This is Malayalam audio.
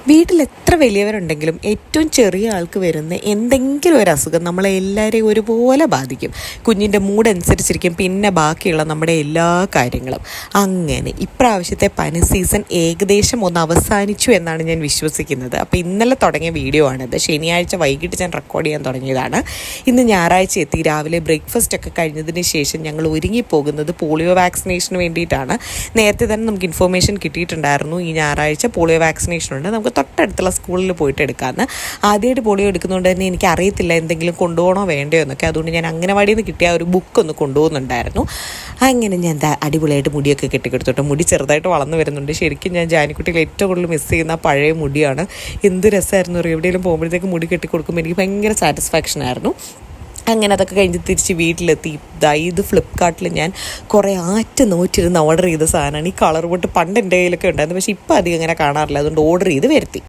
വീട്ടിൽ എത്ര വലിയവരുണ്ടെങ്കിലും ഏറ്റവും ചെറിയ ആൾക്ക് വരുന്ന എന്തെങ്കിലും ഒരു അസുഖം നമ്മളെ എല്ലാവരെയും ഒരുപോലെ ബാധിക്കും. കുഞ്ഞിൻ്റെ മൂഡ് അനുസരിച്ചിരിക്കും പിന്നെ ബാക്കിയുള്ള നമ്മുടെ എല്ലാ കാര്യങ്ങളും. അങ്ങനെ ഇപ്രാവശ്യത്തെ പനി സീസൺ ഏകദേശം ഒന്ന് അവസാനിച്ചു എന്നാണ് ഞാൻ വിശ്വസിക്കുന്നത്. അപ്പോൾ ഇന്നലെ തുടങ്ങിയ വീഡിയോ ആണിത്. ശനിയാഴ്ച വൈകിട്ട് ഞാൻ റെക്കോർഡ് ചെയ്യാൻ തുടങ്ങിയതാണ്. ഇന്ന് ഞായറാഴ്ച എത്തി. രാവിലെ ബ്രേക്ക്ഫാസ്റ്റ് ഒക്കെ കഴിഞ്ഞതിന് ശേഷം ഞങ്ങൾ ഒരുങ്ങിപ്പോകുന്നത് പോളിയോ വാക്സിനേഷന് വേണ്ടിയിട്ടാണ്. നേരത്തെ തന്നെ നമുക്ക് ഇൻഫോർമേഷൻ കിട്ടിയിട്ടുണ്ടായിരുന്നു, ഈ ഞായറാഴ്ച പോളിയോ വാക്സിനേഷൻ ഉണ്ട്, നമുക്ക് തൊട്ടടുത്തുള്ള സ്കൂളിൽ പോയിട്ട് എടുക്കാമെന്ന്. ആദ്യമായിട്ട് പോളിയോ എടുക്കുന്നതുകൊണ്ട് തന്നെ എനിക്ക് അറിയത്തില്ല എന്തെങ്കിലും കൊണ്ടുപോകണോ വേണ്ടയോ എന്നൊക്കെ. അതുകൊണ്ട് ഞാൻ അംഗനവാടിയിൽ നിന്ന് കിട്ടിയ ഒരു ബുക്ക് ഒന്ന് കൊണ്ടുപോകുന്നുണ്ടായിരുന്നു. അങ്ങനെ ഞാൻ അടിപൊളിയായിട്ട് മുടിയൊക്കെ കെട്ടിക്കെടുത്തോട്ടെ. മുടി ചെറുതായിട്ട് വളർന്നു വരുന്നുണ്ട്. ശരിക്കും ഞാൻ ജാനിക്കുട്ടിയിൽ ഏറ്റവും കൂടുതൽ മിസ് ചെയ്യുന്ന പഴയ മുടിയാണ്. എന്ത് രസമായിരുന്നു അറിയാം. എവിടെയെങ്കിലും പോകുമ്പോഴത്തേക്ക് മുടി കെട്ടിക്കൊടുക്കുമ്പോൾ എനിക്ക് ഭയങ്കര സാറ്റിസ്ഫാക്ഷൻ ആയിരുന്നു. അങ്ങനെ അതൊക്കെ കഴിഞ്ഞ് തിരിച്ച് വീട്ടിലെത്തി. ഇത് ഫ്ലിപ്കാർട്ടിൽ ഞാൻ കുറേ നോറ്റിരുന്ന് ഓർഡർ ചെയ്ത സാധനമാണ്. ഈ കളർ പൊട്ട് പണ്ട് എൻ്റെ കയ്യിലൊക്കെ ഉണ്ടായിരുന്നു, പക്ഷേ ഇപ്പോൾ അധികം അങ്ങനെ കാണാറില്ല. അതുകൊണ്ട് ഓർഡർ ചെയ്ത് വരുത്തി.